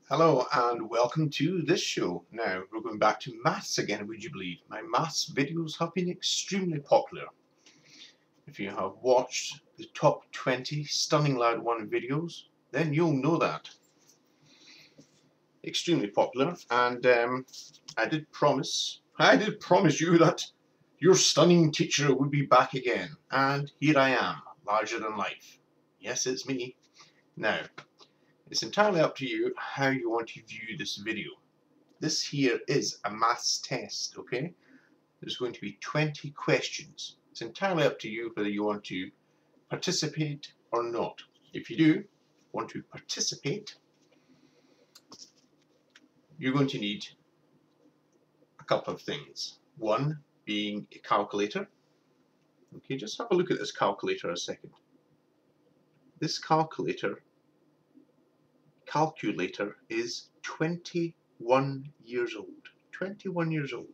Hello and welcome to this show. Now we're going back to maths again, would you believe? My maths videos have been extremely popular. If you have watched the top 20 Stunning Lad 1 videos, then you'll know that. Extremely popular, and I did promise you that your stunning teacher would be back again, and here I am, larger than life. Yes, it's me. Now, it's entirely up to you how you want to view this video. This here is a maths test, okay? There's going to be 20 questions. It's entirely up to you whether you want to participate or not. If you do want to participate, you're going to need a couple of things. One being a calculator. Okay, just have a look at this calculator a second. This calculator is 21 years old. 21 years old.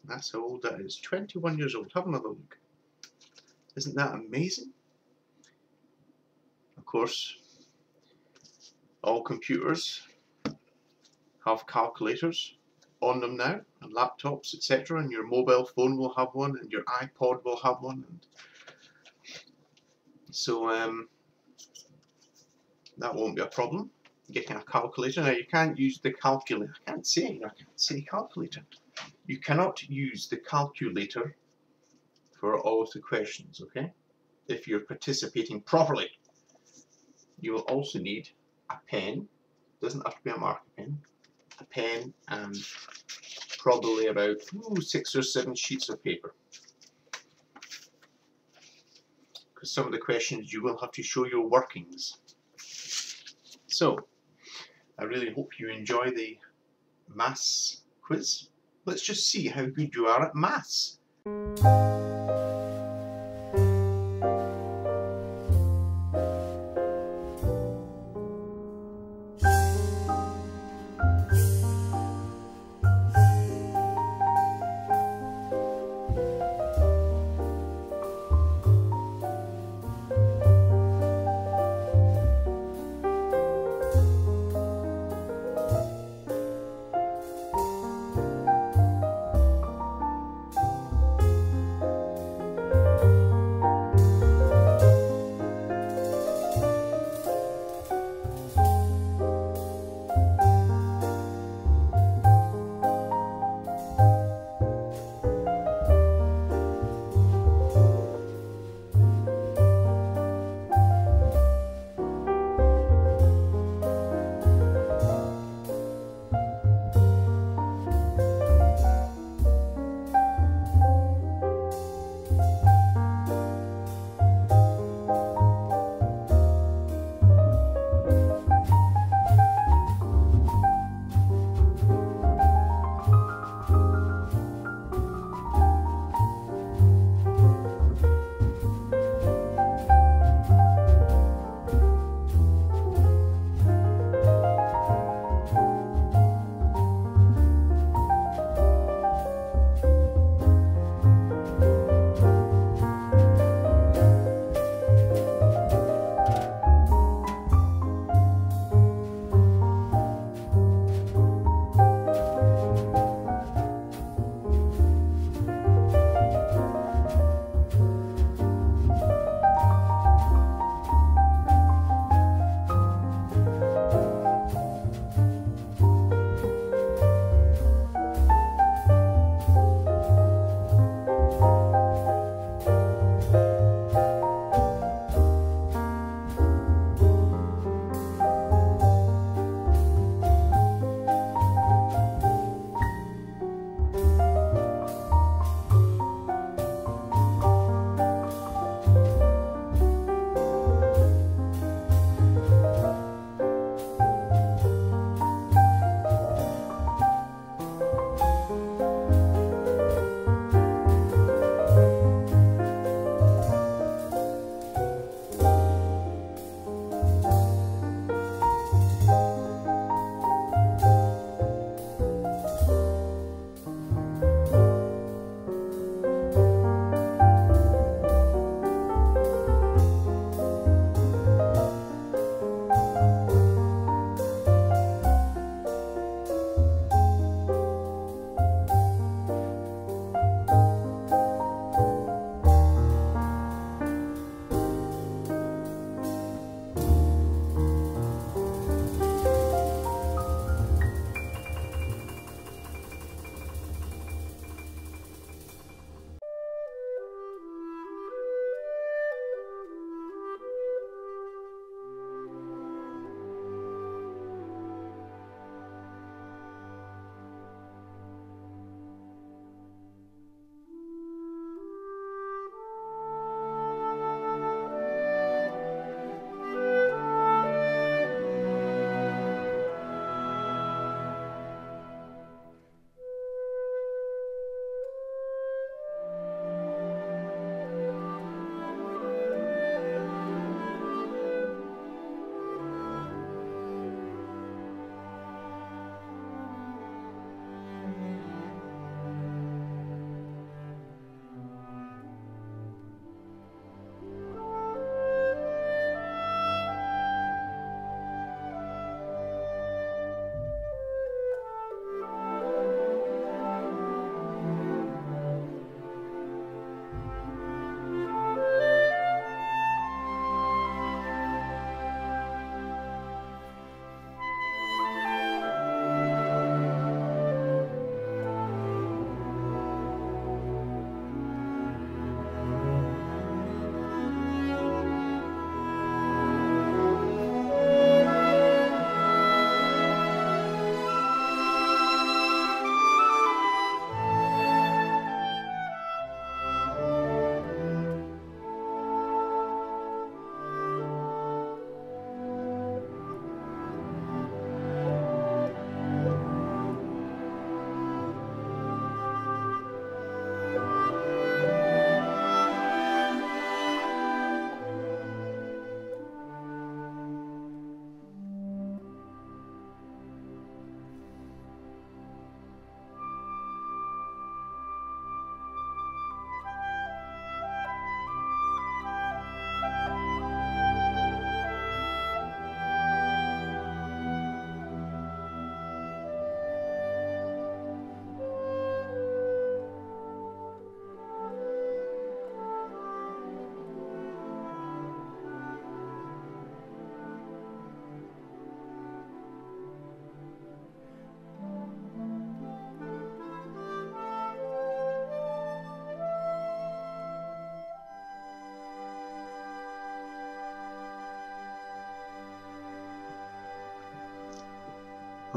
That's how old that is. 21 years old. Have another look. Isn't that amazing? Of course, all computers have calculators on them now, and laptops, etc. And your mobile phone will have one, and your iPod will have one. And so that won't be a problem. Getting a calculator. Now you can't use the calculator. I can't say calculator. You cannot use the calculator for all of the questions, okay? If you're participating properly. You will also need a pen. Doesn't have to be a marker pen. A pen and probably about 6 or 7 sheets of paper. Because some of the questions you will have to show your workings. So, I really hope you enjoy the maths quiz. Let's just see how good you are at maths.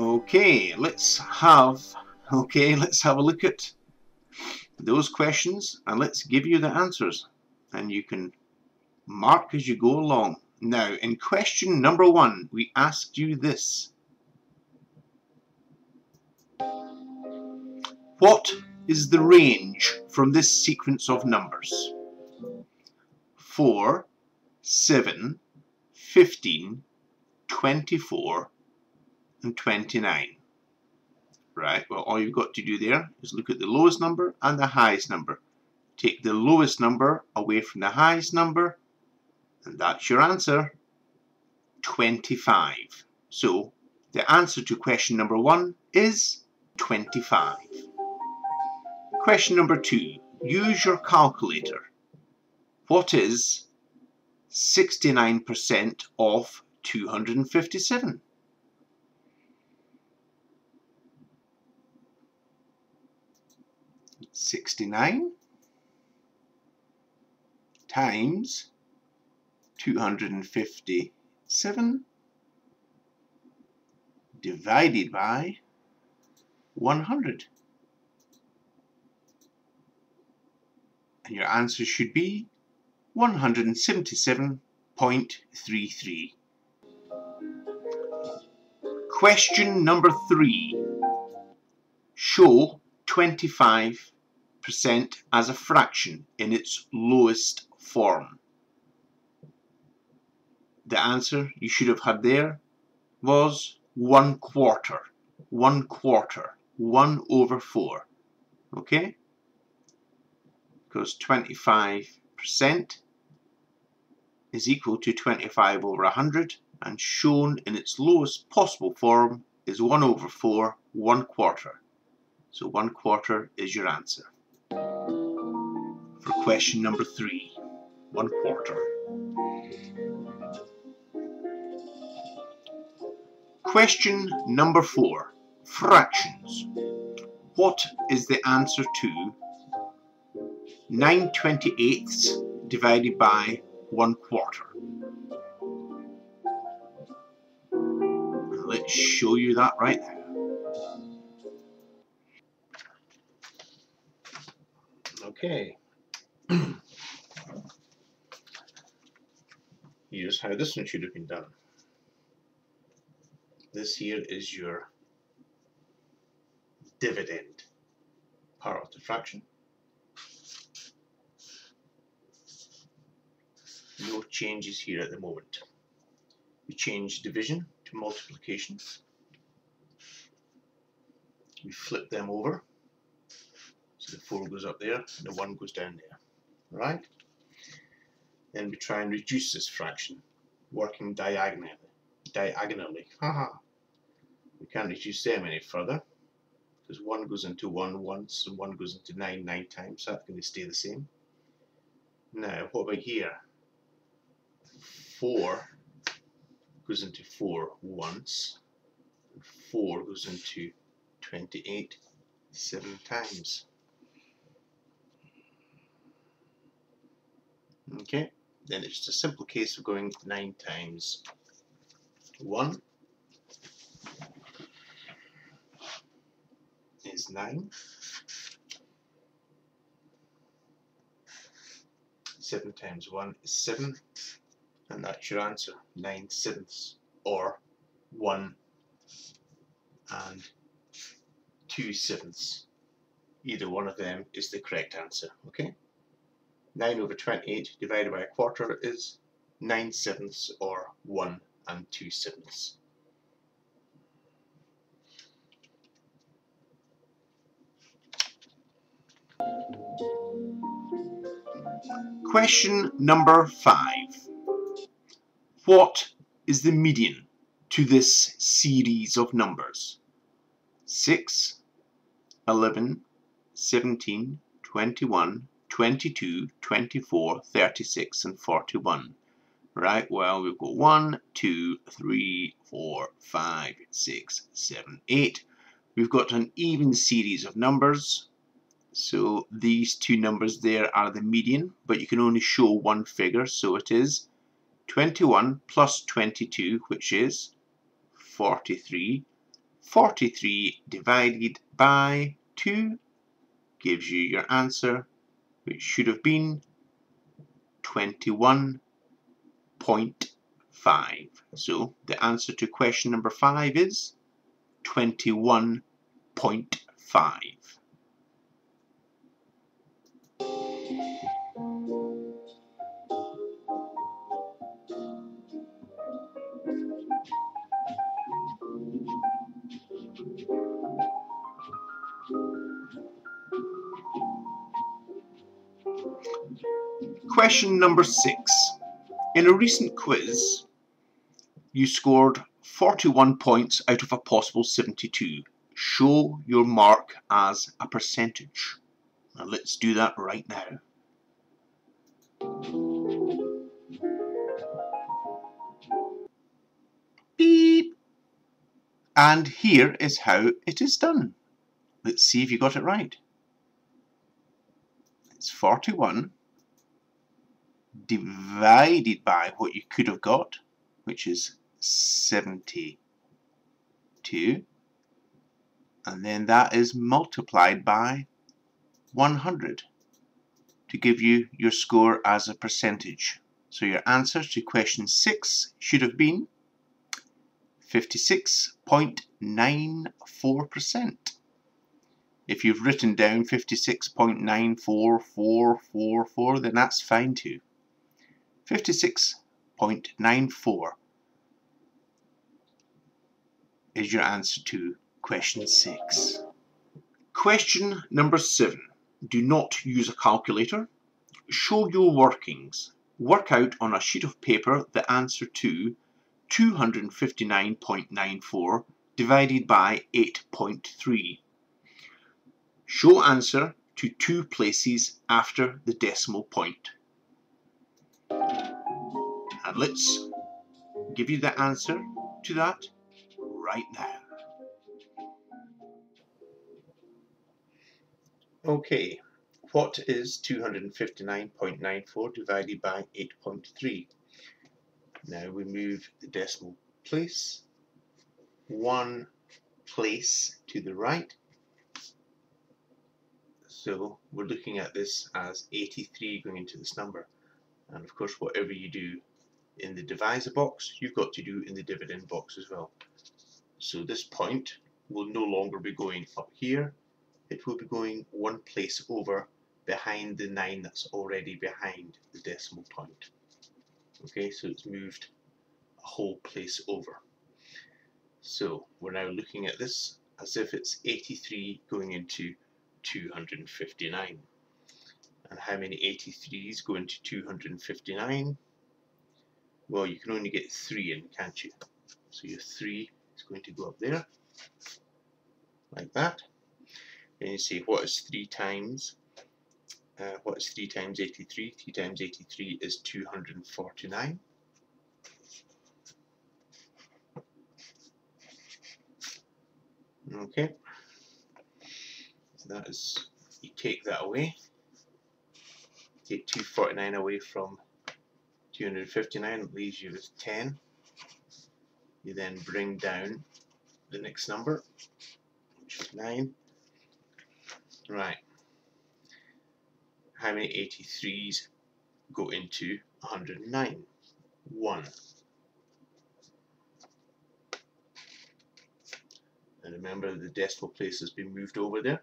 Okay, let's have a look at those questions and let's give you the answers, and you can mark as you go along. Now, in question number 1, we asked you this. What is the range from this sequence of numbers? 4, 7, 15, 24, and 29. Right, well, all you've got to do there is look at the lowest number and the highest number. Take the lowest number away from the highest number, and that's your answer, 25. So, the answer to question number 1 is 25. Question number 2. Use your calculator. What is 69% of 257? 69 times 257 divided by 100. And your answer should be 177.33. Question number 3. Show 25% as a fraction in its lowest form. The answer you should have had there was 1/4. 1/4. 1/4. Okay? Because 25% is equal to 25 over 100, and shown in its lowest possible form is 1/4, 1/4. So 1/4 is your answer for question number 3. 1/4. Question number 4. Fractions. What is the answer to 9/28 divided by 1/4? Let's show you that right now. Okay. Here's how this one should have been done. This here is your dividend part of the fraction. No changes here at the moment. We change division to multiplication. We flip them over. So the 4 goes up there and the 1 goes down there. Right? Then we try and reduce this fraction, working diagonally. Haha. We can't reduce them any further, because 1 goes into 1 once and 1 goes into 9 9 times, so that's going to stay the same. Now, what about here? 4 goes into 4 once, and 4 goes into 28 7 times. Okay, then it's just a simple case of going 9 times 1 is 9. 7 times 1 is 7, and that's your answer, 9/7, or 1 and 2/7. Either one of them is the correct answer. Okay, 9 over 28 divided by 1/4 is 9/7, or 1 and 2/7. Question number 5. What is the median to this series of numbers? 6, 11, 17, 21, 22, 24, 36, and 41. Right, well, we've got 1, 2, 3, 4, 5, 6, 7, 8. We've got an even series of numbers. So these two numbers there are the median, but you can only show one figure, so it is 21 plus 22, which is 43, 43 divided by 2 gives you your answer, which should have been 21.5. So the answer to question number 5 is 21.5. Question number 6. In a recent quiz, you scored 41 points out of a possible 72. Show your mark as a percentage. Now let's do that right now. Beep. And here is how it is done. Let's see if you got it right. It's 41 divided by what you could have got, which is 72. And then that is multiplied by 100 to give you your score as a percentage. So your answer to question 6 should have been 56.94%. If you've written down 56.94444, then that's fine too. 56.94 is your answer to question 6. Question number 7. Do not use a calculator. Show your workings. Work out on a sheet of paper the answer to 259.94 divided by 8.3. Show answer to 2 places after the decimal point. And let's give you the answer to that right now. Okay, what is 259.94 divided by 8.3? Now we move the decimal place 1 place to the right. So we're looking at this as 83 going into this number. And of course, whatever you do in the divisor box, you've got to do in the dividend box as well. So this point will no longer be going up here. It will be going 1 place over behind the 9 that's already behind the decimal point. Okay, so it's moved a whole place over. So we're now looking at this as if it's 83 going into 259. And how many 83s go into 259? Well, you can only get 3 in, can't you? So your 3 is going to go up there, like that. Then you say, what is 3 times? What is 3 times 83? 3 times 83 is 249. Okay. So that is, you take that away. Take 249 away from 259, it leaves you with 10. You then bring down the next number, which is 9. Right. How many 83s go into 109? 1. And remember, the decimal place has been moved over there.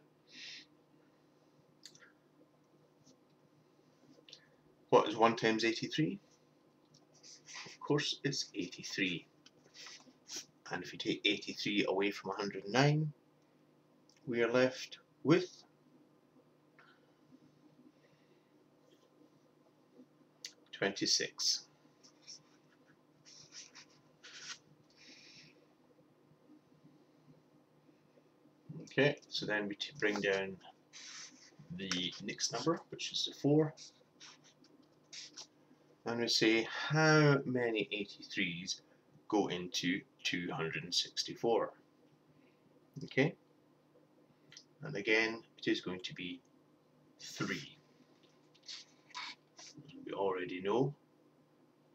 What is 1 times 83? Of course, it's 83. And if you take 83 away from 109, we are left with 26. Okay, so then we bring down the next number, which is the 4. And we say, how many 83s go into 264? Okay, and again, it is going to be 3. We already know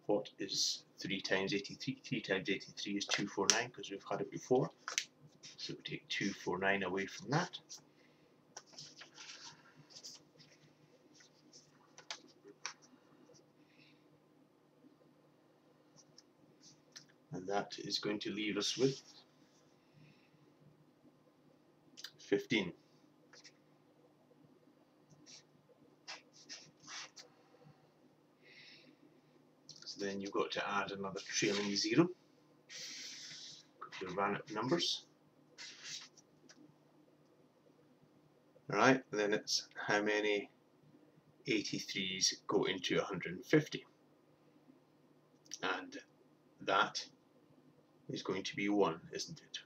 what is 3 times 83. 3 times 83 is 249 because we've had it before. So we take 249 away from that. And that is going to leave us with 15. So then you've got to add another trailing 0. Your random numbers. Alright, and then it's how many 83s go into 150. And that is going to be 1, isn't it?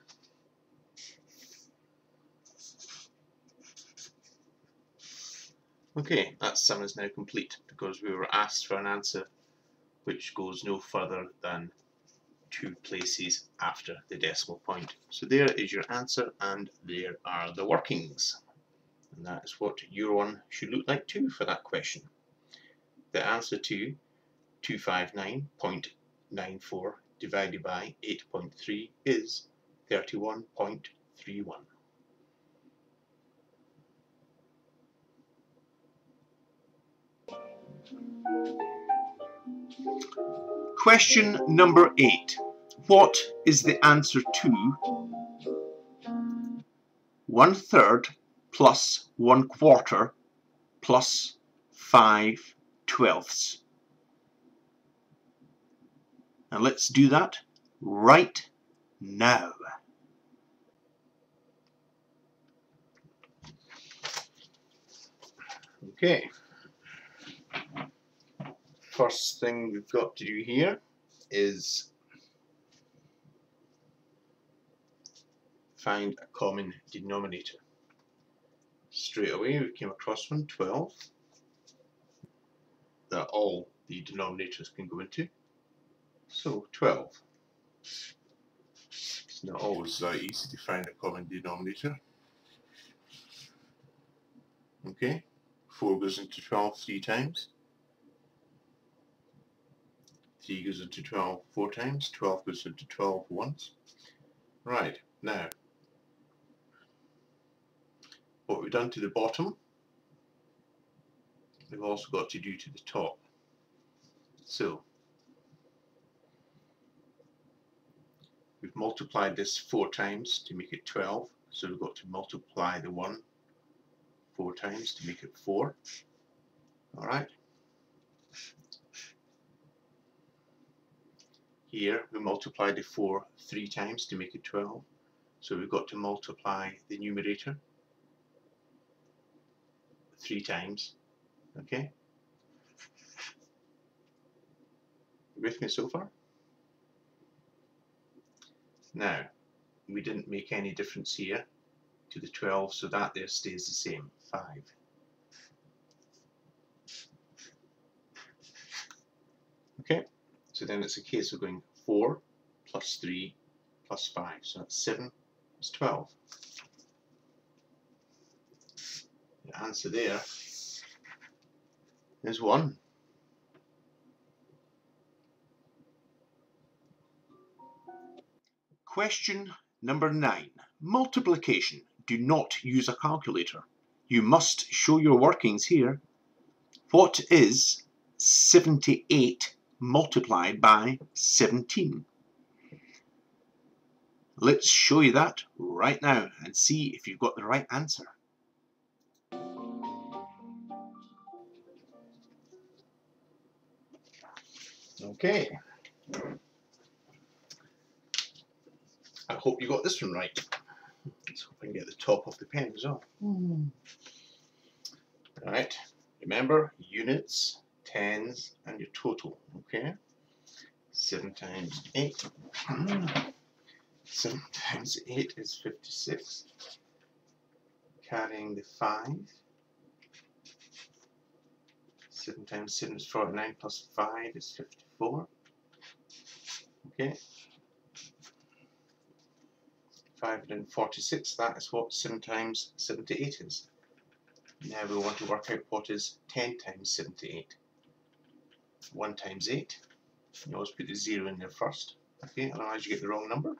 Okay, that sum is now complete because we were asked for an answer which goes no further than 2 places after the decimal point. So there is your answer, and there are the workings. And that is what your one should look like too for that question. The answer to 259.94 divided by 8.3 is 31.31. Question number 8. What is the answer to 1/3 plus 1/4 plus 5/12? And let's do that right now. Okay. First thing we've got to do here is find a common denominator. Straight away we came across one, 12, that all the denominators can go into. So 12. It's not always that easy to find a common denominator. Okay, 4 goes into 12 3 times. 3 goes into 12 4 times. 12 goes into 12 once. Right, now what we've done to the bottom, we've also got to do to the top. So we've multiplied this 4 times to make it 12, so we've got to multiply the 1 4 times to make it 4. Alright. Here we multiply the 4 3 times to make it 12, so we've got to multiply the numerator 3 times. Okay? You with me so far? Now, we didn't make any difference here to the 12, so that there stays the same, 5. Okay, so then it's a case of going 4 plus 3 plus 5, so that's 7 plus 12. The answer there is 1. Question number 9. Multiplication. Do not use a calculator. You must show your workings here. What is 78 multiplied by 17? Let's show you that right now and see if you've got the right answer. Okay. I hope you got this one right. Let's hope I can get the top of the pen as well. Right. Remember, units, tens, and your total. Okay. 7 times 8. 7 times 8 is 56. Carrying the 5. 7 times 7 is 49 plus 5 is 54. Okay. 546, that is what 7 times 78 is. Now we want to work out what is 10 times 78. 1 times 8. You always put the 0 in there first. Okay, otherwise you get the wrong number.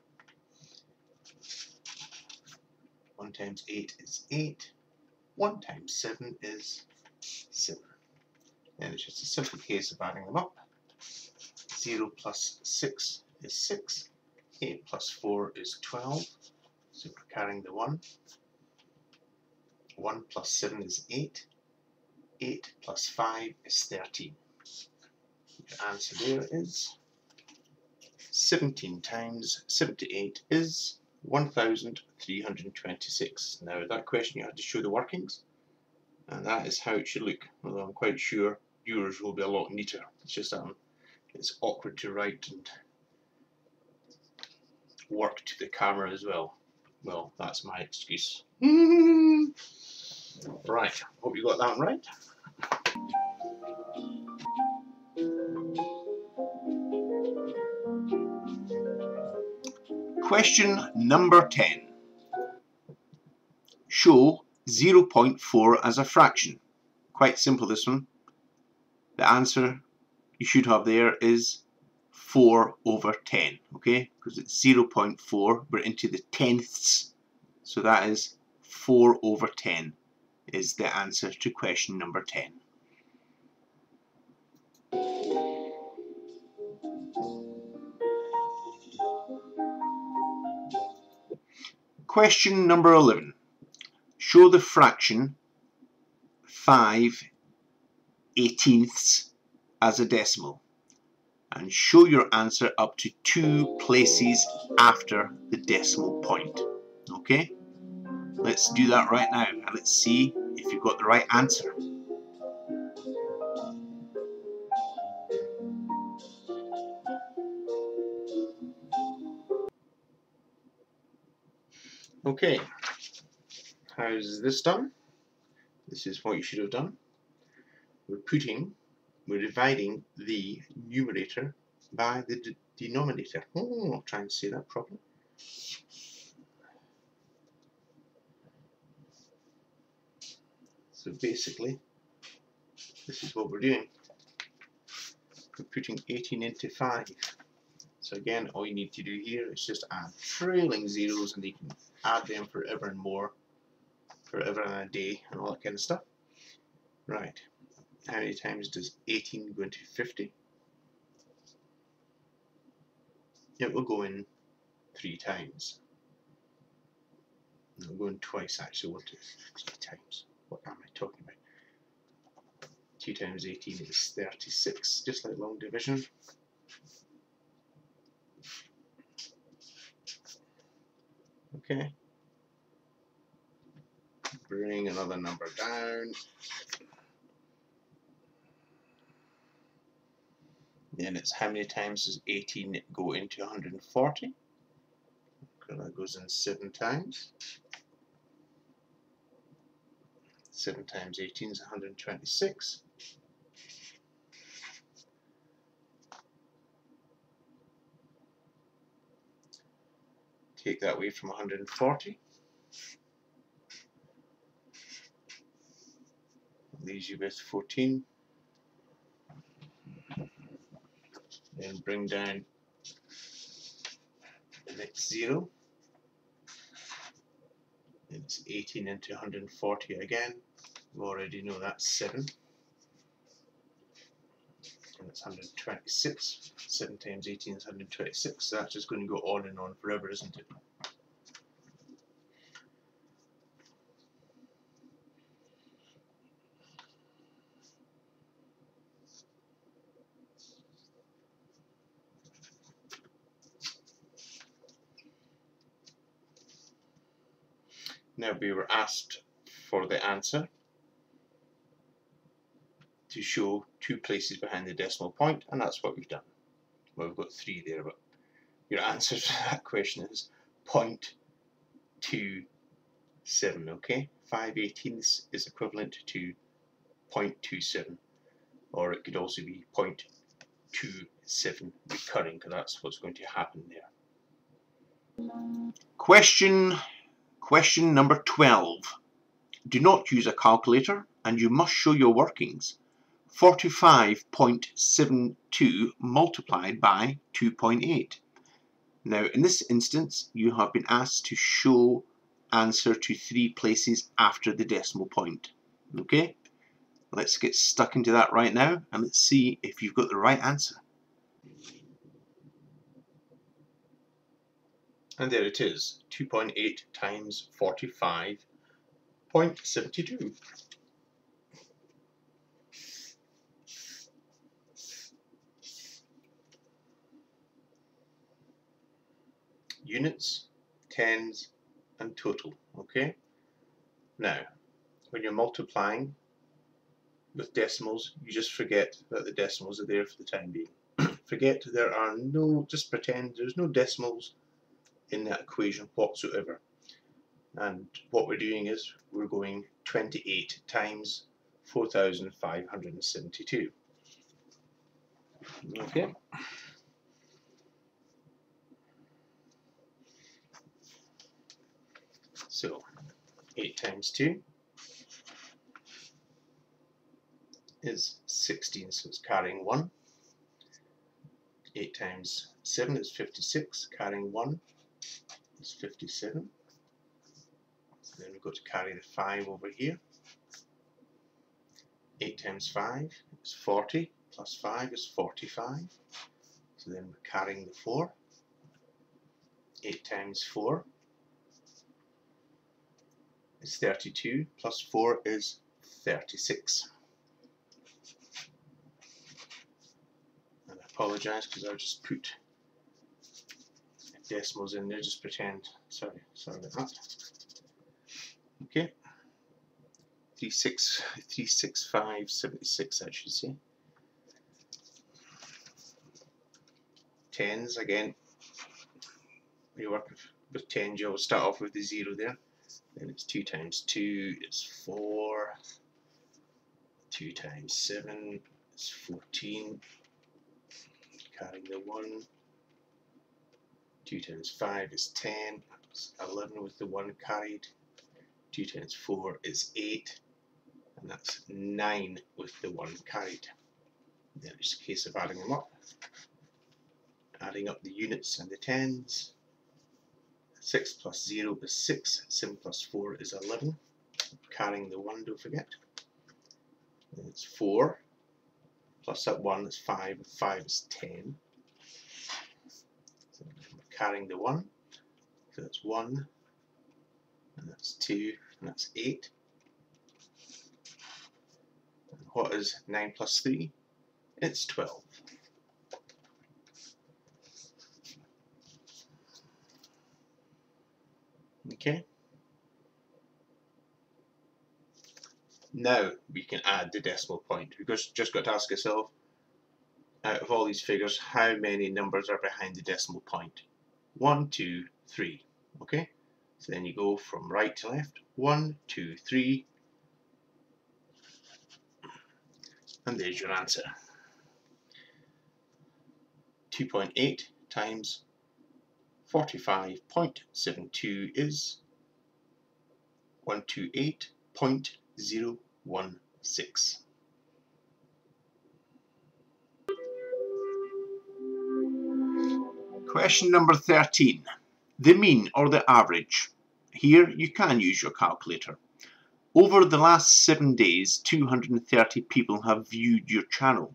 1 times 8 is 8. 1 times 7 is 7. And it's just a simple case of adding them up. 0 plus 6 is 6. 8 plus 4 is 12. So we're carrying the 1. 1 plus 7 is 8. 8 plus 5 is 13. Your answer there is 17 times 78 is 1,326. Now that question you had to show the workings, and that is how it should look, although I'm quite sure yours will be a lot neater. It's just that it's awkward to write and work to the camera as well. Well, that's my excuse. Right, hope you got that one right. Question number 10. Show 0.4 as a fraction. Quite simple, this one. The answer you should have there is 4 over 10, okay? Because it's 0.4, we're into the tenths, so that is 4 over 10 is the answer to question number 10. Question number 11. Show the fraction 5/18 as a decimal, and show your answer up to 2 places after the decimal point. Okay? Let's do that right now, and let's see if you've got the right answer. Okay, how's this done? This is what you should have done. We're dividing the numerator by the denominator. Oh, I'll try and say that properly. So basically, this is what we're doing. We're putting 18 into 5. So again, all you need to do here is just add trailing zeros, and you can add them forever and more, forever and a day, and all that kind of stuff. Right, how many times does 18 go into 50? It will go in 3 times. It'll go in twice actually, 1, 2, 3 times. What am I talking about? 2 times 18 is 36, just like long division. Okay. Bring another number down. Then it's how many times does 18 go into 140? Okay, that goes in 7 times. 7 times 18 is 126. Take that away from 140. Leaves you with 14. Then bring down the next 0. It's 18 into 140 again. We already know that's 7. And it's 126. 7 times 18 is 126. So that's just going to go on and on forever, isn't it? Now we were asked for the answer to show 2 places behind the decimal point, and that's what we've done. Well, we've got 3 there, but your answer to that question is 0.27, okay? 5/18 is equivalent to 0.27, or it could also be 0.27 recurring, because that's what's going to happen there. Question number 12. Do not use a calculator, and you must show your workings. 45.72 multiplied by 2.8. Now in this instance you have been asked to show answer to 3 places after the decimal point. Okay, let's get stuck into that right now and let's see if you've got the right answer. And there it is, 2.8 times 45.72. Units, tens, and total. Okay? Now, when you're multiplying with decimals, you just forget that the decimals are there for the time being. Forget there are no, just pretend there's no decimals in that equation whatsoever. And what we're doing is we're going 28 times 4,572. Okay. So 8 times 2 is 16, so it's carrying 1. 8 times 7 is 56, carrying 1 is 57. So then we've got to carry the 5 over here. 8 times 5 is 40, plus 5 is 45. So then we're carrying the 4. 8 times 4 is 32, plus 4 is 36. And I apologise because I just put decimals in there, just pretend, sorry about that. Okay, 36576 I should say. Tens, again, when you work with tens you always start off with the 0 there. Then it's 2 times 2 is 4, 2 times 7 is 14, carrying the 1, 2 times 5 is 10, it's 11 with the 1 carried, 2 times 4 is 8, and that's 9 with the 1 carried. Then it's a case of adding them up. Adding up the units and the tens. 6 plus 0 is 6, 7 plus 4 is 11, carrying the 1, don't forget. Then it's 4, plus that 1 is 5, 5 is 10. So we're carrying the 1, so that's 1, and that's 2, and that's 8. And what is 9 plus 3? It's 12. Okay. Now we can add the decimal point. We've just got to ask ourselves, out of all these figures, how many numbers are behind the decimal point? 1, 2, 3. Okay? So then you go from right to left. 1, 2, 3. And there's your answer. 2.8 times 45.72 is 128.016. Question number 13. The mean or the average. Here you can use your calculator. Over the last 7 days, 230 people have viewed your channel.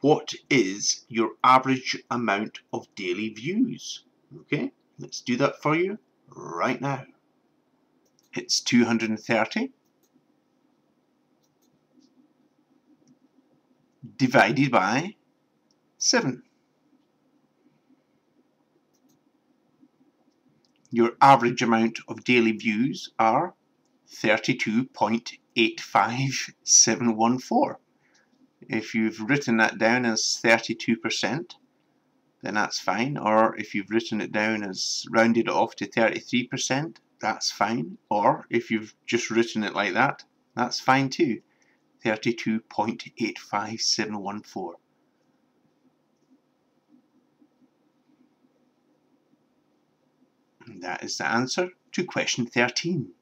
What is your average amount of daily views? Okay, let's do that for you right now. It's 230 divided by 7. Your average amount of daily views are 32.85714. If you've written that down as 32%, then that's fine. Or if you've written it down as rounded it off to 33%, that's fine. Or if you've just written it like that, that's fine too. 32.85714. And that is the answer to question 13.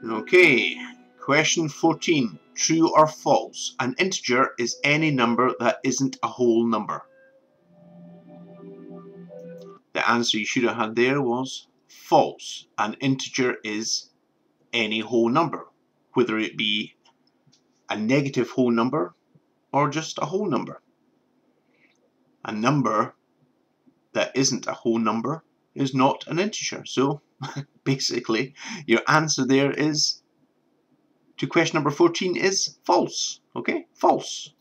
Okay, question 14. True or false? An integer is any number that isn't a whole number. The answer you should have had there was false. An integer is any whole number, whether it be a negative whole number or just a whole number. A number that isn't a whole number is not an integer. So basically your answer there is to question number 14 is false. Okay, false.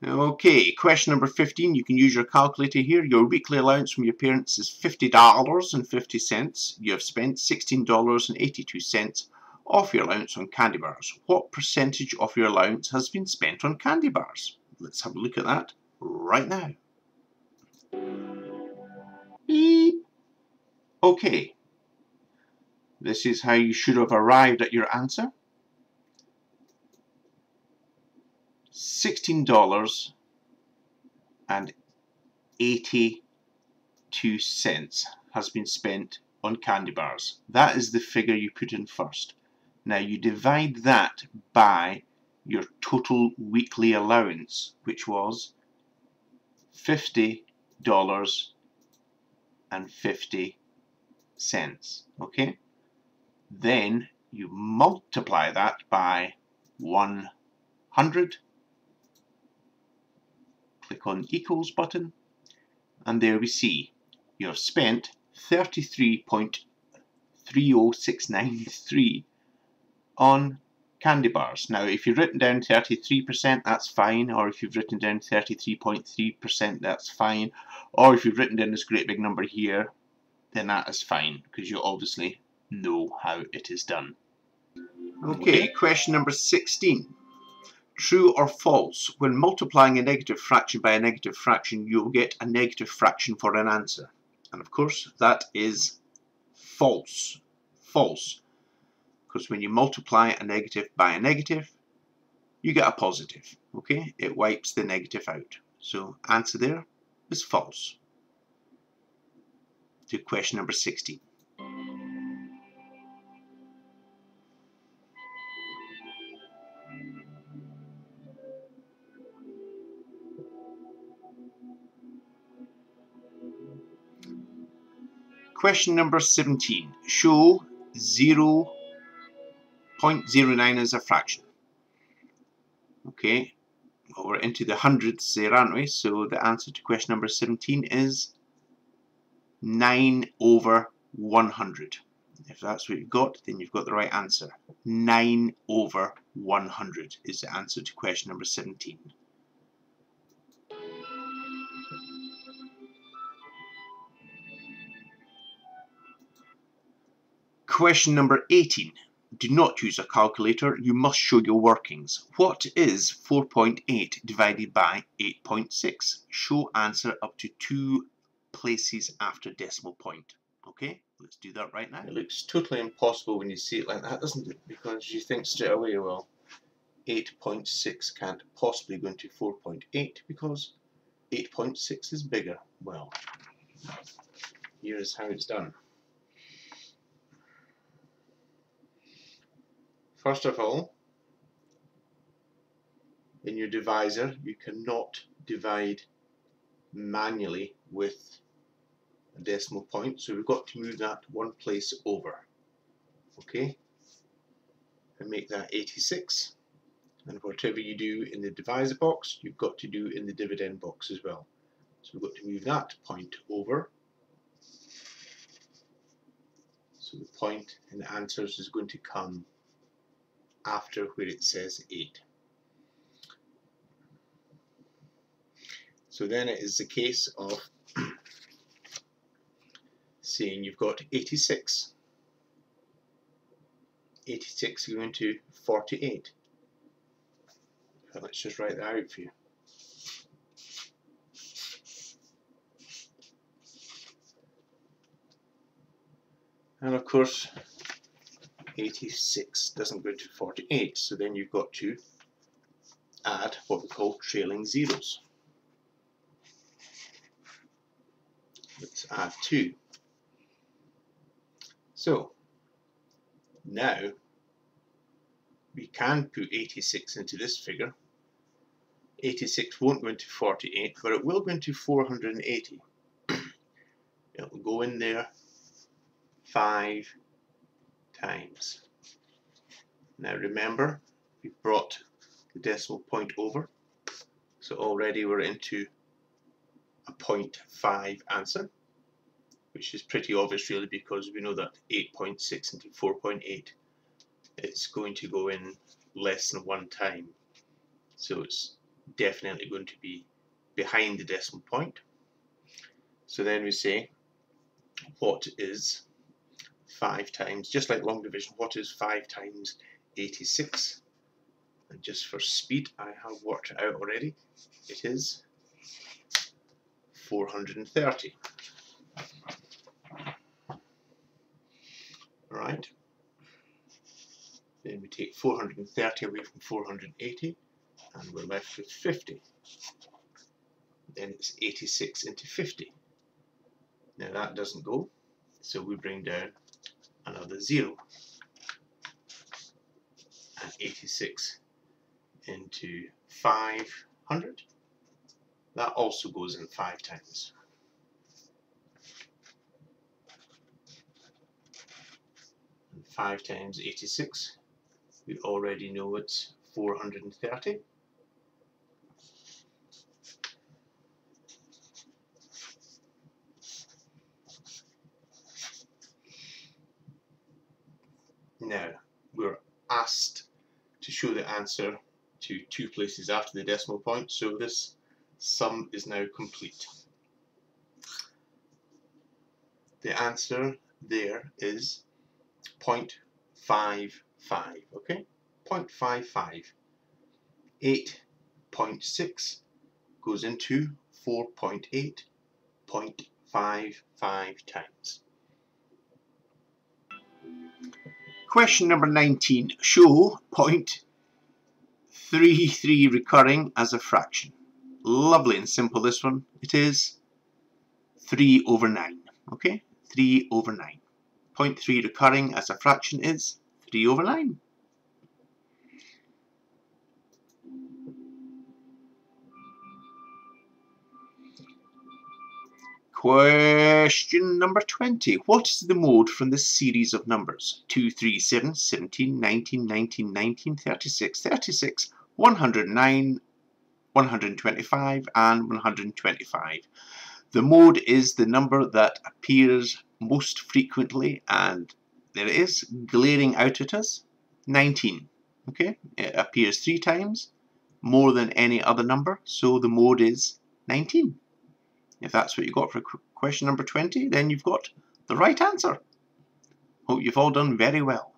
Okay, question number 15. You can use your calculator here. Your weekly allowance from your parents is $50.50. You have spent $16.82 off your allowance on candy bars. What percentage of your allowance has been spent on candy bars? Let's have a look at that right now. Beep. Okay, this is how you should have arrived at your answer. $16.82 has been spent on candy bars. That is the figure you put in first. Now you divide that by your total weekly allowance, which was $50.50. Okay? Then you multiply that by 100. Click on the equals button, and there we see you have spent 33.30693 on candy bars. Now if you've written down 33%, that's fine, or if you've written down 33.3%, that's fine, or if you've written down this great big number here, then that is fine, because you obviously know how it is done. Okay, question number 16. True or false? When multiplying a negative fraction by a negative fraction, you'll get a negative fraction for an answer. And of course, that is false. False. Because when you multiply a negative by a negative, you get a positive. Okay? It wipes the negative out. So, answer there is false. To question number 16. Question number 17. Show 0.09 as a fraction. Okay, well, we're into the hundreds there, aren't we? So the answer to question number 17 is 9/100. If that's what you've got, then you've got the right answer. 9/100 is the answer to question number 17. Question number 18. Do not use a calculator, you must show your workings. What is 4.8 divided by 8.6? Show answer up to 2 places after decimal point. Okay, let's do that right now. It looks totally impossible when you see it like that, doesn't it? Because you think straight away, well, 8.6 can't possibly go into 4.8 because 8.6 is bigger. Well, here's how it's done. First of all, in your divisor, you cannot divide manually with a decimal point, so we've got to move that 1 place over. Okay? And make that 86. And whatever you do in the divisor box, you've got to do in the dividend box as well. So we've got to move that point over. So the point in the answers is going to come after where it says 8. So then it is the case of saying you've got 86. 86 going to 48. So let's just write that out for you. And of course 86 doesn't go to 48, so then you've got to add what we call trailing zeros. Let's add 2. So now we can put 86 into this figure, 86 won't go into 48, but it will go into 480. It will go in there 5 times. Now remember, we brought the decimal point over, so already we're into a 0.5 answer, which is pretty obvious really, because we know that 8.6 into 4.8, it's going to go in less than 1 time, so it's definitely going to be behind the decimal point. So then we say, what is 5 times, just like long division, what is 5 times 86? And just for speed, I have worked it out already. It is 430. Right. Then we take 430 away from 480, and we're left with 50. Then it's 86 into 50. Now that doesn't go, so we bring down another 0. And 86 into 500. That also goes in 5 times. And 5 times 86, we already know it's 430. Now, we're asked to show the answer to 2 places after the decimal point, so this sum is now complete. The answer there is 0.55, okay? 0.55. 8.6 goes into 4.8, 0.55 times. Question number 19. Show 0.33 recurring as a fraction. Lovely and simple, this one. It is 3 over 9. Okay? 3 over 9. 0.3 recurring as a fraction is 3 over 9. Question number 20. What is the mode from the series of numbers? 2, 3, 7, 17, 19, 19, 19, 36, 36, 109, 125, and 125. The mode is the number that appears most frequently, and there it is, glaring out at us, 19. Okay, it appears 3 times, more than any other number, so the mode is 19. If that's what you got for question number 20, then you've got the right answer. Hope you've all done very well.